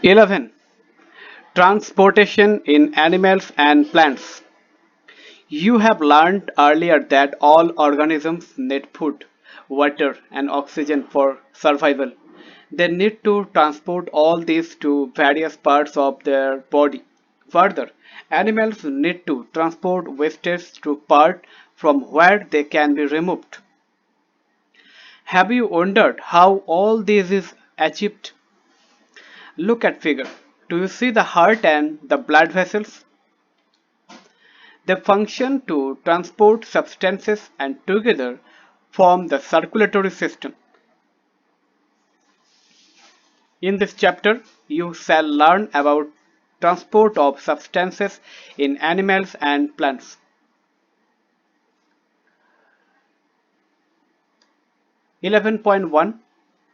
11. Transportation in animals and plants. You have learned earlier that all organisms need food, water, and oxygen for survival. They need to transport all these to various parts of their body. Further, animals need to transport wastage to part from where they can be removed. Have you wondered how all this is achieved? Look at figure. Do you see the heart and the blood vessels? They function to transport substances and together form the circulatory system. In this chapter, you shall learn about transport of substances in animals and plants. 11.1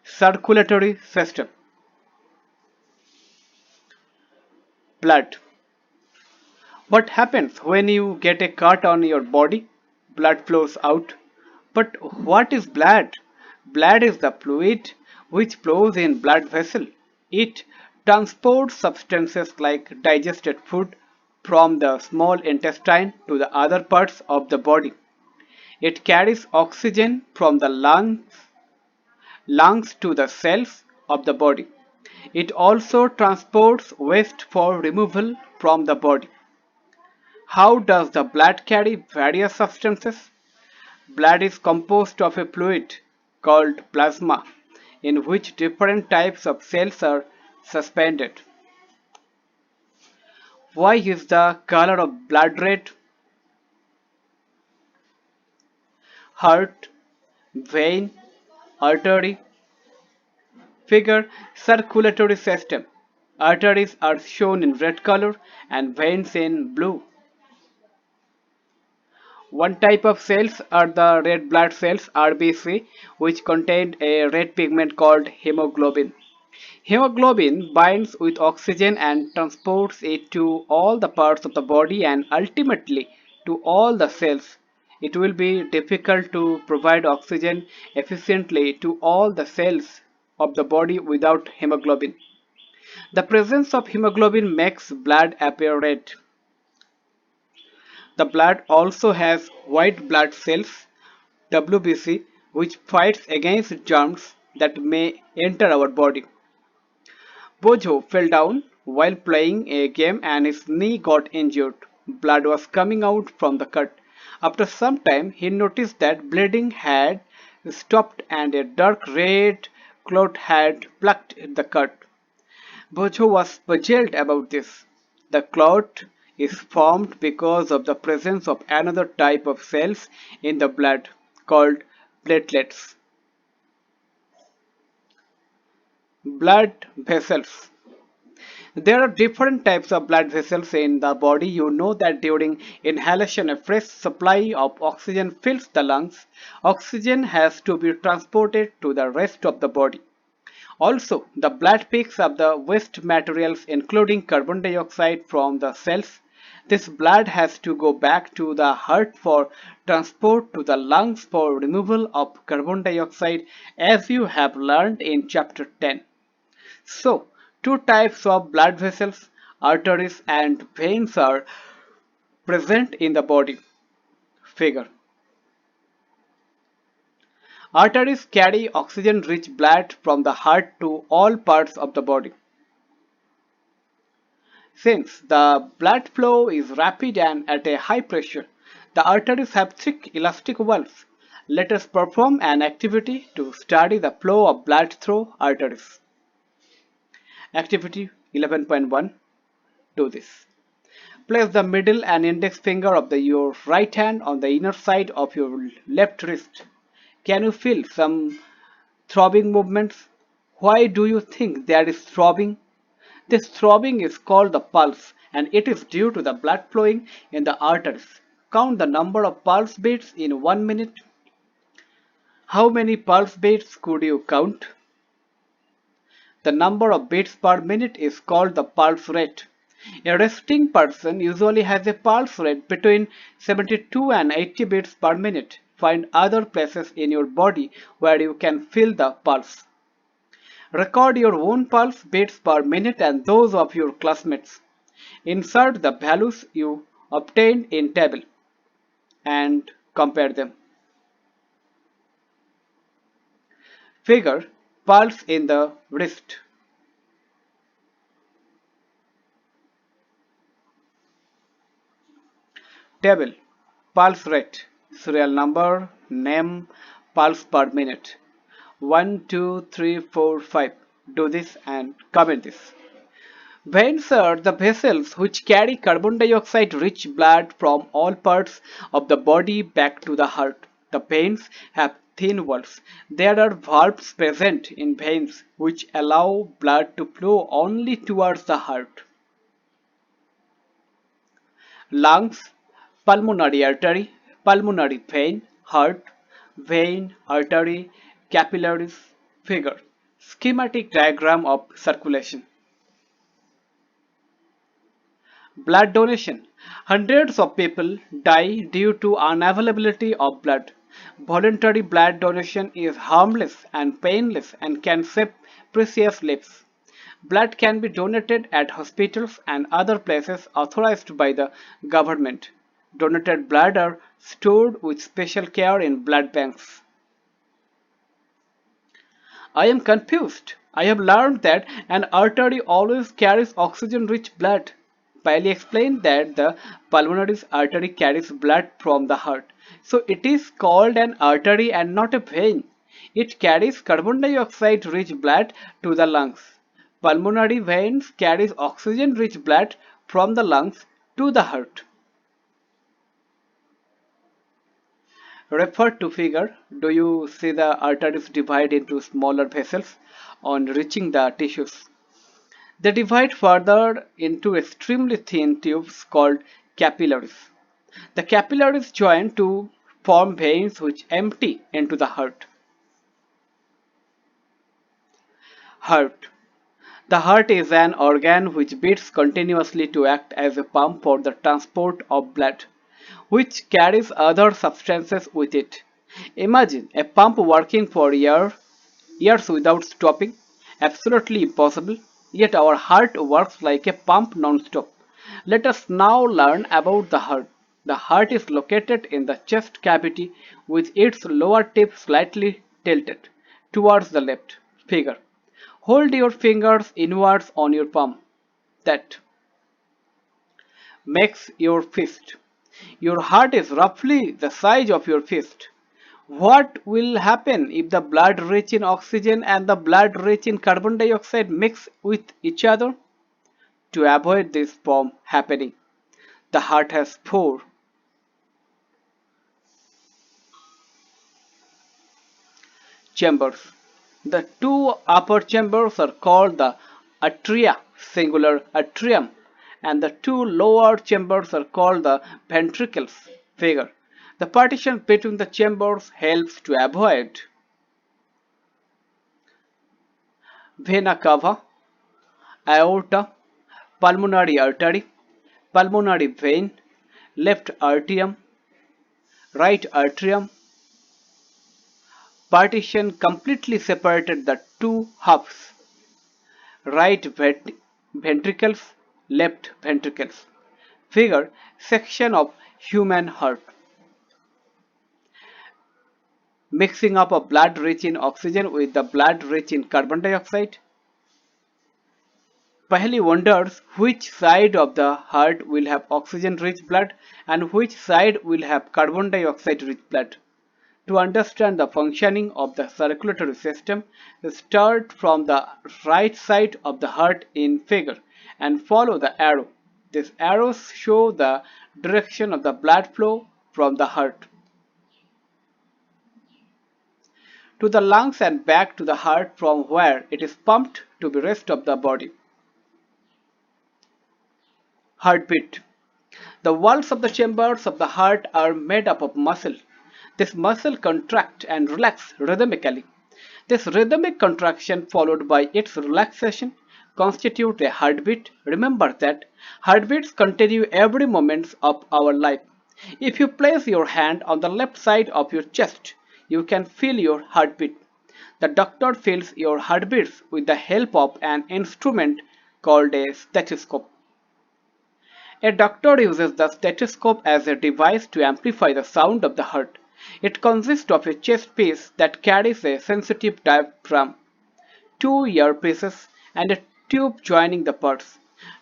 Circulatory System. Blood. What happens when you get a cut on your body? Blood flows out. But what is blood? Blood is the fluid which flows in blood vessel. It transports substances like digested food from the small intestine to the other parts of the body. It carries oxygen from the lungs to the cells of the body. It also transports waste for removal from the body. How does the blood carry various substances? Blood is composed of a fluid called plasma, in which different types of cells are suspended. Why is the color of blood red? Heart, vein, artery. Figure circulatory system. Arteries are shown in red color and veins in blue. One type of cells are the red blood cells RBC, which contain a red pigment called hemoglobin. Hemoglobin binds with oxygen and transports it to all the parts of the body and ultimately to all the cells. It will be difficult to provide oxygen efficiently to all the cells of the body without hemoglobin. The presence of hemoglobin makes blood appear red. The blood also has white blood cells WBC, which fights against germs that may enter our body. Bojo fell down while playing a game and his knee got injured. Blood was coming out from the cut. After some time, he noticed that bleeding had stopped and a dark red clot had plucked the cut. Bojo was puzzled about this. The clot is formed because of the presence of another type of cells in the blood called platelets. Blood vessels. There are different types of blood vessels in the body. You know that during inhalation, a fresh supply of oxygen fills the lungs. Oxygen has to be transported to the rest of the body. Also, the blood picks up the waste materials including carbon dioxide from the cells. This blood has to go back to the heart for transport to the lungs for removal of carbon dioxide, as you have learned in chapter 10. So, two types of blood vessels, arteries and veins, are present in the body. Figure. Arteries carry oxygen-rich blood from the heart to all parts of the body. Since the blood flow is rapid and at a high pressure, the arteries have thick elastic walls. Let us perform an activity to study the flow of blood through arteries. Activity 11.1. Do this. Place the middle and index finger of your right hand on the inner side of your left wrist. Can you feel some throbbing movements? Why do you think there is throbbing? This throbbing is called the pulse and it is due to the blood flowing in the arteries. Count the number of pulse beats in 1 minute. How many pulse beats could you count? The number of beats per minute is called the pulse rate. A resting person usually has a pulse rate between 72 and 80 beats per minute. Find other places in your body where you can feel the pulse. Record your own pulse beats per minute and those of your classmates. Insert the values you obtained in table and compare them. Figure pulse in the wrist. Table pulse rate, serial number, name, pulse per minute. 1, 2, 3, 4, 5. Do this and comment this. Veins are the vessels which carry carbon dioxide rich blood from all parts of the body back to the heart. The veins have thin walls. There are valves present in veins which allow blood to flow only towards the heart. Lungs, pulmonary artery, pulmonary vein, heart, vein, artery, capillaries. Figure. Schematic diagram of circulation. Blood donation. Hundreds of people die due to unavailability of blood. Voluntary blood donation is harmless and painless and can save precious lives. Blood can be donated at hospitals and other places authorized by the government. Donated blood are stored with special care in blood banks. I am confused. I have learned that an artery always carries oxygen-rich blood. Bailey explained that the pulmonary artery carries blood from the heart. So it is called an artery and not a vein. It carries carbon dioxide-rich blood to the lungs. Pulmonary veins carries oxygen-rich blood from the lungs to the heart. Refer to figure. Do you see the arteries divide into smaller vessels on reaching the tissues? They divide further into extremely thin tubes called capillaries. The capillaries join to form veins which empty into the heart. Heart. The heart is an organ which beats continuously to act as a pump for the transport of blood, which carries other substances with it. Imagine a pump working for years without stopping. Absolutely impossible. Yet our heart works like a pump non-stop. Let us now learn about the heart. The heart is located in the chest cavity with its lower tip slightly tilted towards the left. Figure. Hold your fingers inwards on your palm. That makes your fist. Your heart is roughly the size of your fist. What will happen if the blood rich in oxygen and the blood rich in carbon dioxide mix with each other? To avoid this from happening, the heart has four chambers. The two upper chambers are called the atria, singular atrium, and the two lower chambers are called the ventricles. Figure. The partition between the chambers helps to avoid vena cava, aorta, pulmonary artery, pulmonary vein, left atrium, right atrium. Partition completely separated the two halves, right ventricles, left ventricles. Figure section of human heart. Mixing up of blood rich in oxygen with the blood rich in carbon dioxide. Paheli wonders which side of the heart will have oxygen rich blood and which side will have carbon dioxide rich blood. To understand the functioning of the circulatory system, start from the right side of the heart in figure and follow the arrow. These arrows show the direction of the blood flow from the heart to the lungs and back to the heart from where it is pumped to the rest of the body. Heartbeat. The walls of the chambers of the heart are made up of muscle. This muscle contracts and relaxes rhythmically. This rhythmic contraction followed by its relaxation constitute a heartbeat. Remember that heartbeats continue every moment of our life. If you place your hand on the left side of your chest, you can feel your heartbeat. The doctor feels your heartbeats with the help of an instrument called a stethoscope. A doctor uses the stethoscope as a device to amplify the sound of the heart. It consists of a chest piece that carries a sensitive diaphragm, two earpieces, and a tube joining the pulse.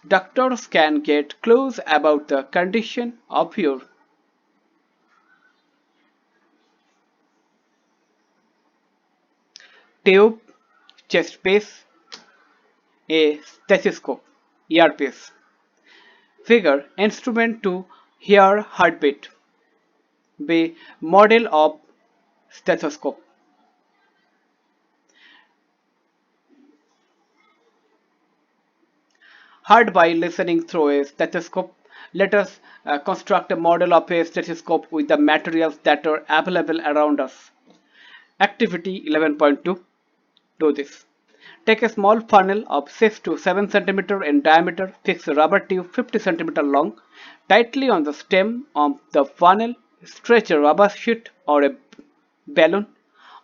Doctors can get clues about the condition of your tube, chest piece, a stethoscope, earpiece. Figure instrument to hear heartbeat. B. Model of stethoscope. Heard by listening through a stethoscope. Let us construct a model of a stethoscope with the materials that are available around us. Activity 11.2. Do this. Take a small funnel of 6 to 7 cm in diameter, fix a rubber tube 50 cm long tightly on the stem of the funnel, stretch a rubber sheet or a balloon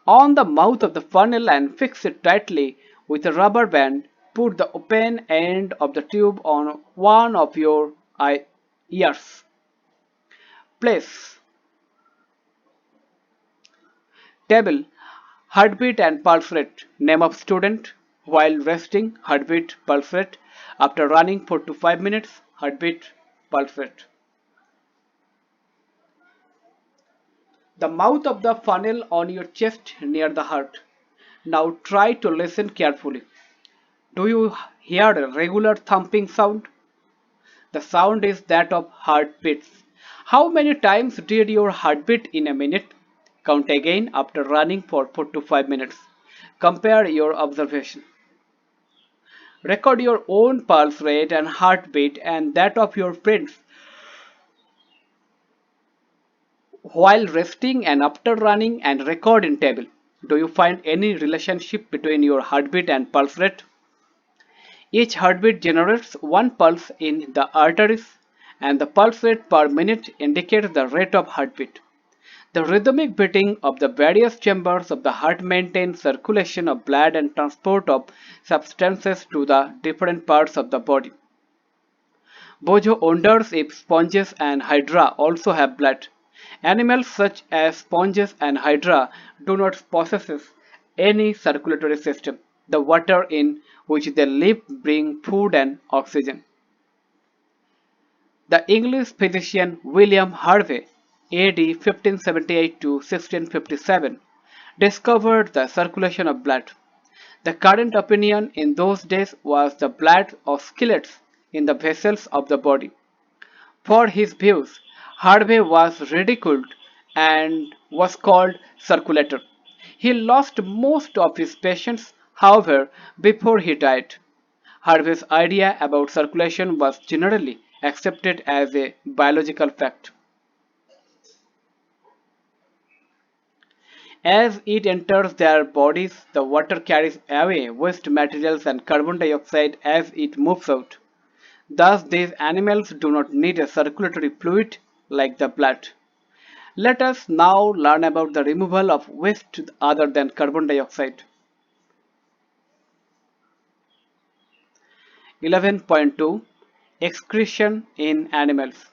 on the mouth of the funnel and fix it tightly with a rubber band. Put the open end of the tube on one of your ears. Place table heartbeat and pulse rate. Name of student while resting, heartbeat, pulse rate. After running 4 to 5 minutes, heartbeat, pulse rate. The mouth of the funnel on your chest near the heart. Now try to listen carefully. Do you hear a regular thumping sound? The sound is that of heartbeats. How many times did your heartbeat in a minute? Count again after running for 4 to 5 minutes. Compare your observation. Record your own pulse rate and heartbeat and that of your friends while resting and after running and record in table. Do you find any relationship between your heartbeat and pulse rate? Each heartbeat generates one pulse in the arteries and the pulse rate per minute indicates the rate of heartbeat. The rhythmic beating of the various chambers of the heart maintains circulation of blood and transport of substances to the different parts of the body. Bozo wonders if sponges and hydra also have blood. Animals such as sponges and hydra do not possess any circulatory system. The water in which they live bring food and oxygen. The English physician William Harvey, AD 1578 to 1657, discovered the circulation of blood. The current opinion in those days was the blood oscillates in the vessels of the body. For his views, Harvey was ridiculed and was called circulator. He lost most of his patients, however, before he died. Harvey's idea about circulation was generally accepted as a biological fact. As it enters their bodies, the water carries away waste materials and carbon dioxide as it moves out. Thus, these animals do not need a circulatory fluid like the blood. Let us now learn about the removal of waste other than carbon dioxide. 11.2 Excretion in animals.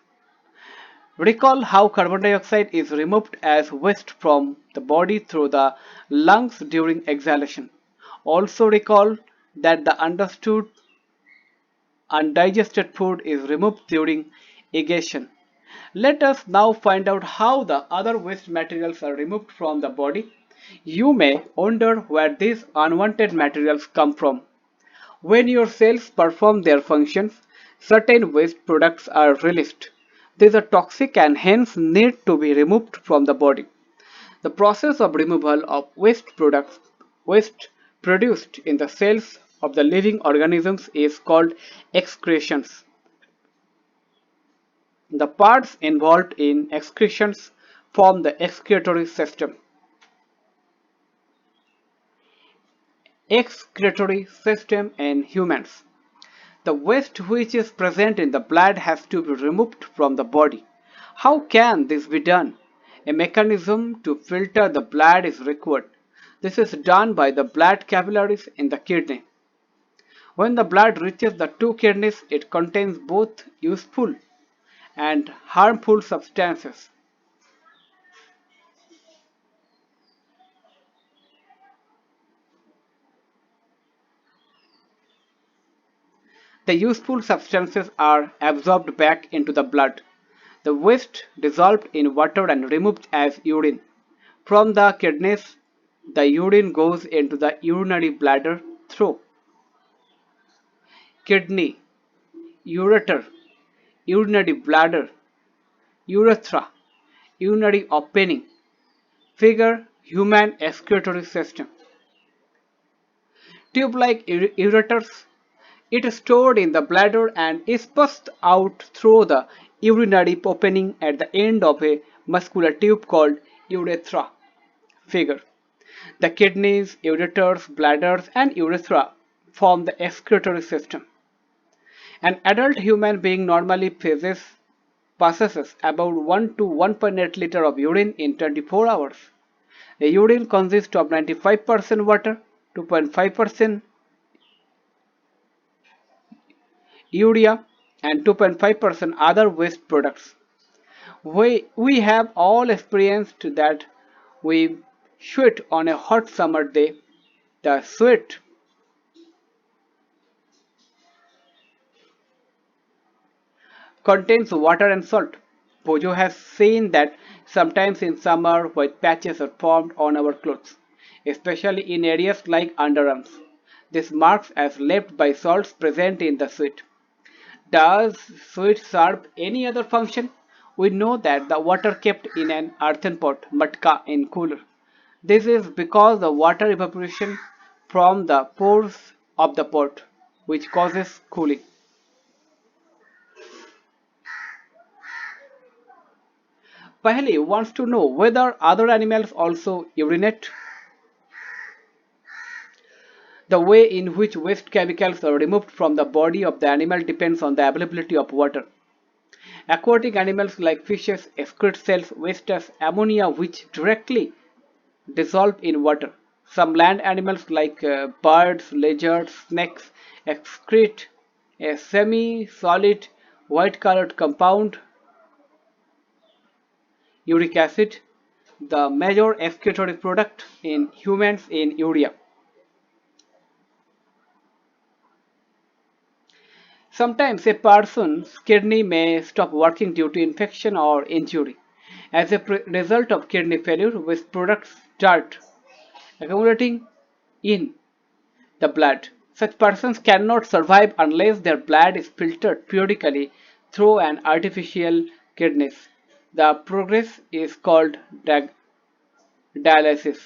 Recall how carbon dioxide is removed as waste from the body through the lungs during exhalation. Also recall that the understood undigested food is removed during egestion. Let us now find out how the other waste materials are removed from the body. You may wonder where these unwanted materials come from. When your cells perform their functions, certain waste products are released. These are toxic and hence need to be removed from the body. The process of removal of waste produced in the cells of the living organisms is called excretions. The parts involved in excretions form the excretory system. Excretory system in humans. The waste which is present in the blood has to be removed from the body. How can this be done? A mechanism to filter the blood is required. This is done by the blood capillaries in the kidney. When the blood reaches the two kidneys, it contains both useful and harmful substances. The useful substances are absorbed back into the blood. The waste dissolved in water and removed as urine. From the kidneys, the urine goes into the urinary bladder through kidney, ureter, urinary bladder, urethra, urinary opening. Figure human excretory system. Tube-like ureters. It is stored in the bladder and is pushed out through the urinary opening at the end of a muscular tube called urethra. Figure. The kidneys, ureters, bladders, and urethra form the excretory system. An adult human being normally passes about 1 to 1.8 liter of urine in 24 hours. The urine consists of 95% water, 2.5% urea, and 2.5% other waste products. We have all experienced that we sweat on a hot summer day. The sweat contains water and salt. Bojo has seen that sometimes in summer white patches are formed on our clothes, especially in areas like underarms. This marks as left by salts present in the sweat. Does sweat serve any other function? We know that the water kept in an earthen pot, matka, in cooler. This is because the water evaporation from the pores of the pot, which causes cooling. Paheli wants to know whether other animals also urinate. The way in which waste chemicals are removed from the body of the animal depends on the availability of water. Aquatic animals like fishes excrete cells waste as ammonia which directly dissolve in water. Some land animals like birds, lizards, snakes excrete a semi-solid white-colored compound, uric acid, the major excretory product in humans in urea. Sometimes a person's kidney may stop working due to infection or injury. As a result of kidney failure, waste products start accumulating in the blood. Such persons cannot survive unless their blood is filtered periodically through an artificial kidneys. The progress is called dialysis.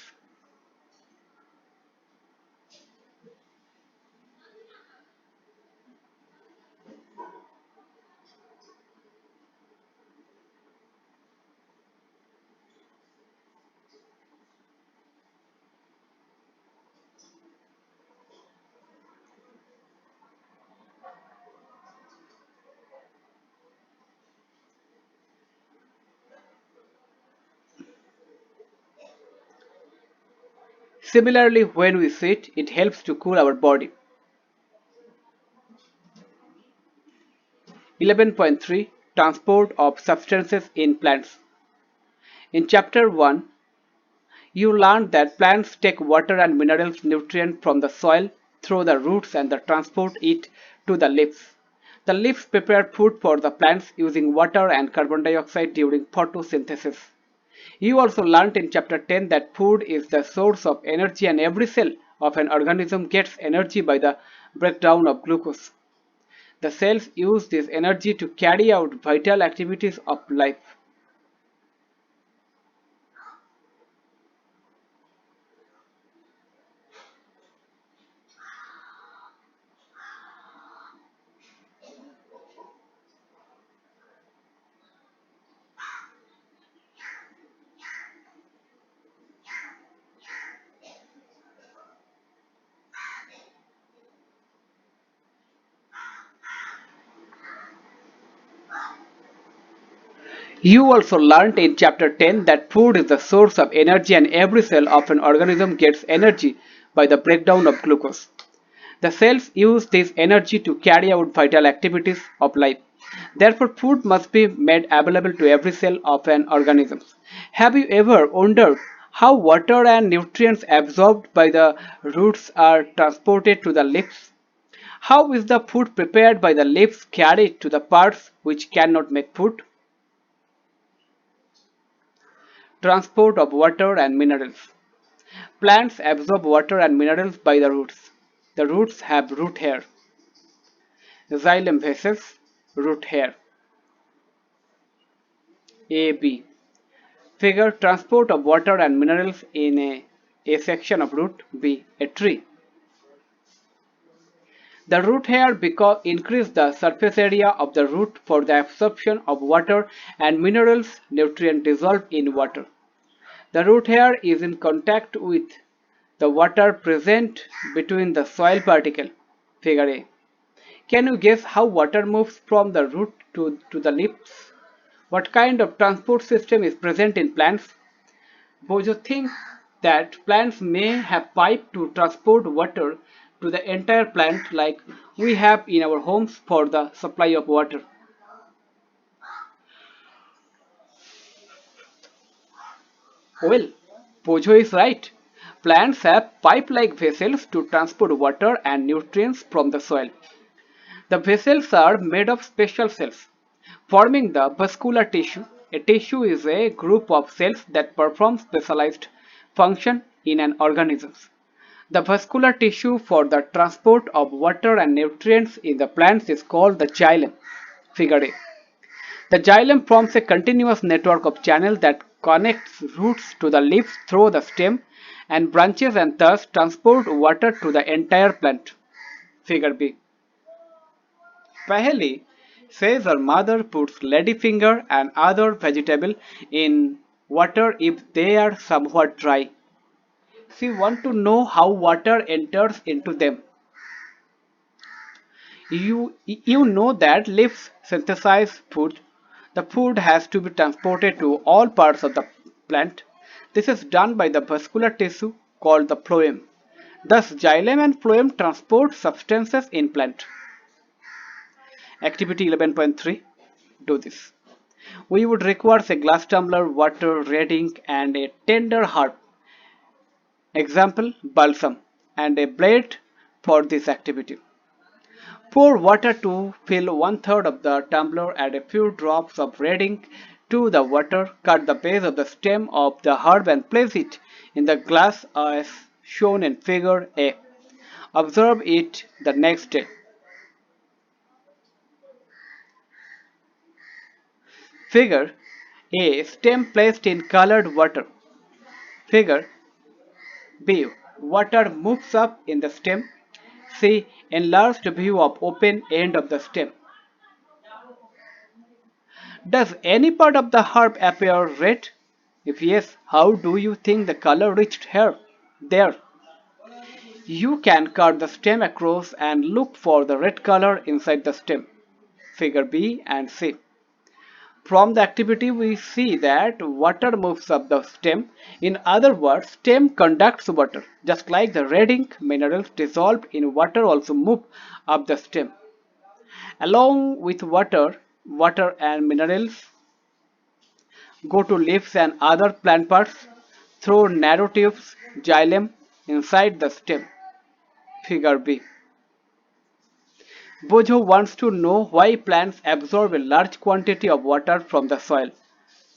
Similarly, when we sweat, it helps to cool our body. 11.3 Transport of substances in plants. In chapter 1, you learned that plants take water and minerals nutrients from the soil through the roots and transport it to the leaves. The leaves prepare food for the plants using water and carbon dioxide during photosynthesis. You also learned in chapter 10 that food is the source of energy and every cell of an organism gets energy by the breakdown of glucose. The cells use this energy to carry out vital activities of life. You also learned in chapter 10 that food is the source of energy and every cell of an organism gets energy by the breakdown of glucose. The cells use this energy to carry out vital activities of life. Therefore, food must be made available to every cell of an organism. Have you ever wondered how water and nutrients absorbed by the roots are transported to the leaves? How is the food prepared by the leaves carried to the parts which cannot make food? Transport of water and minerals. Plants absorb water and minerals by the roots. The roots have root hair. Xylem vessels, root hair. A B. Figure transport of water and minerals in a section of root. B. A tree. The root hair increase the surface area of the root for the absorption of water and minerals nutrient dissolved in water. The root hair is in contact with the water present between the soil particle. Figure A. Can you guess how water moves from the root to the leaves? What kind of transport system is present in plants? Bojo think that plants may have pipe to transport water to the entire plant like we have in our homes for the supply of water. Well, Bojo is right. Plants have pipe-like vessels to transport water and nutrients from the soil. The vessels are made of special cells, forming the vascular tissue. A tissue is a group of cells that perform specialized function in an organism. The vascular tissue for the transport of water and nutrients in the plants is called the xylem. Figure A. The xylem forms a continuous network of channels that connects roots to the leaves through the stem and branches and thus transport water to the entire plant. Figure B. Paheli says her mother puts ladyfinger and other vegetable in water if they are somewhat dry. She wants to know how water enters into them. You know that leaves synthesize food. The food has to be transported to all parts of the plant. This is done by the vascular tissue called the phloem. Thus, xylem and phloem transport substances in plant. Activity 11.3. Do this. We would require a glass tumbler, water, red ink, and a tender herb. Example, balsam, and a blade for this activity. Pour water to fill 1/3 of the tumbler, add a few drops of red ink to the water, cut the base of the stem of the herb and place it in the glass as shown in figure A. Observe it the next day. Figure A. Stem placed in colored water. Figure B. Water moves up in the stem. C. Enlarged view of open end of the stem. Does any part of the herb appear red? If yes, how do you think the color reached here? There. You can cut the stem across and look for the red color inside the stem. Figure B and C. From the activity we see that water moves up the stem. In other words, stem conducts water. Just like the red ink, minerals dissolved in water also move up the stem. Along with water and minerals go to leaves and other plant parts through narrow tubes, xylem, inside the stem. Figure B. Bojo wants to know why plants absorb a large quantity of water from the soil,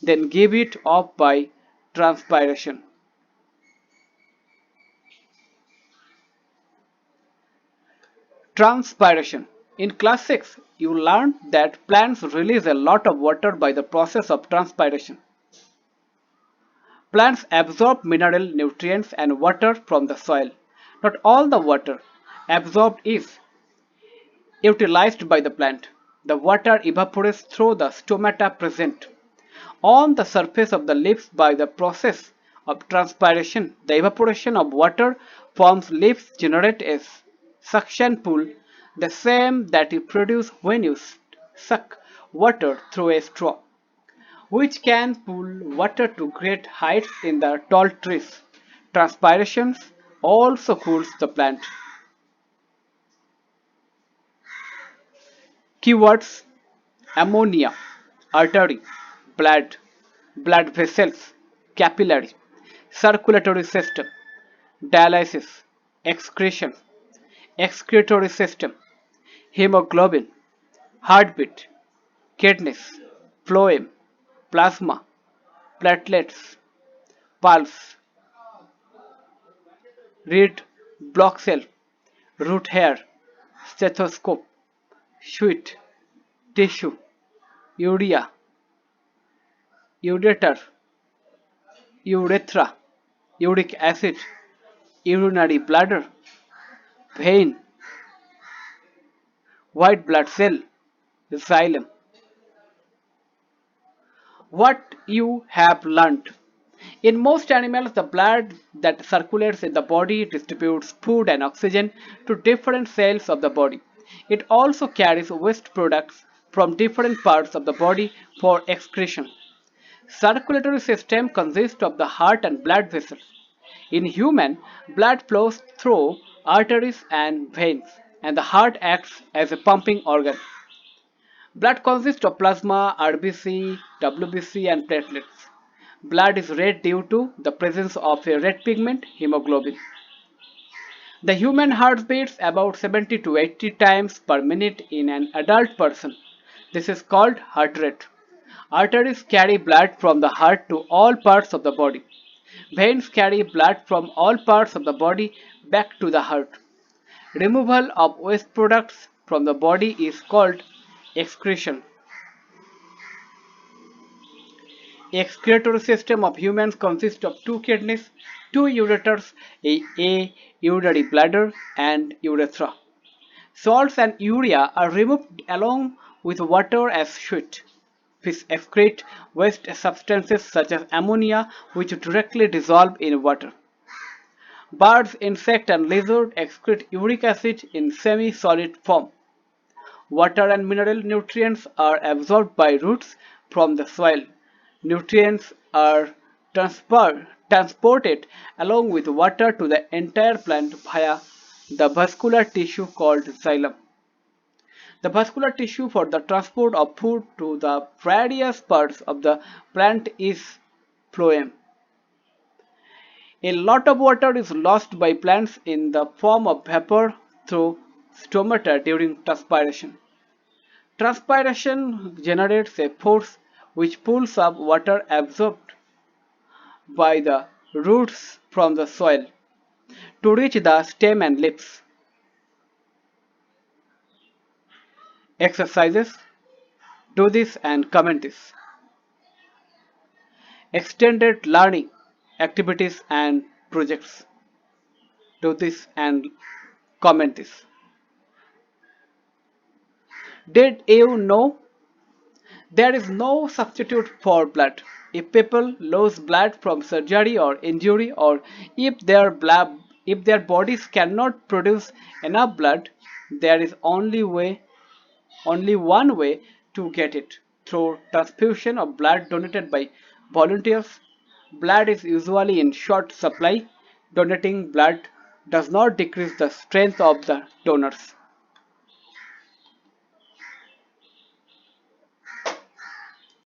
then give it off by transpiration. Transpiration. In class 6, you learned that plants release a lot of water by the process of transpiration. Plants absorb mineral nutrients and water from the soil. Not all the water absorbed is utilized by the plant. The water evaporates through the stomata present on the surface of the leaves by the process of transpiration. The evaporation of water forms leaves generate a suction pool, the same that you produce when you suck water through a straw. which can pull water to great heights in the tall trees. Transpiration also cools the plant. Keywords: ammonia, artery, blood, blood vessels, capillary, circulatory system, dialysis, excretion, excretory system, hemoglobin, heartbeat, kidneys, phloem, plasma, platelets, pulse, reed blood cell, root hair, stethoscope, sweat, tissue, urea, ureter, urethra, uric acid, urinary bladder, vein, white blood cell, xylem. What you have learned. In most animals, the blood that circulates in the body distributes food and oxygen to different cells of the body. It also carries waste products from different parts of the body for excretion. Circulatory system consists of the heart and blood vessels. In human, blood flows through arteries and veins, and the heart acts as a pumping organ. Blood consists of plasma, RBC, WBC, and platelets. Blood is red due to the presence of a red pigment, hemoglobin. The human heart beats about 70 to 80 times per minute in an adult person. This is called heart rate. Arteries carry blood from the heart to all parts of the body. Veins carry blood from all parts of the body back to the heart. Removal of waste products from the body is called excretion. Excretory system of humans consists of two kidneys, two ureters, a urinary bladder, and urethra. Salts and urea are removed along with water as sweat. Fish excrete waste substances such as ammonia, which directly dissolve in water. Birds, insects, and lizards excrete uric acid in semi-solid form. Water and mineral nutrients are absorbed by roots from the soil. Nutrients are transported along with water to the entire plant via the vascular tissue called xylem. The vascular tissue for the transport of food to the various parts of the plant is phloem. A lot of water is lost by plants in the form of vapor through stomata during transpiration. Transpiration generates a force which pulls up water absorbed by the roots from the soil to reach the stem and leaves. Exercises. Do this and comment this. Extended learning activities and projects. Do this and comment this. Did you know there is no substitute for blood? If people lose blood from surgery or injury, or if their bodies cannot produce enough blood, there is only one way to get it: through transfusion of blood donated by volunteers. Blood is usually in short supply. Donating blood does not decrease the strength of the donors.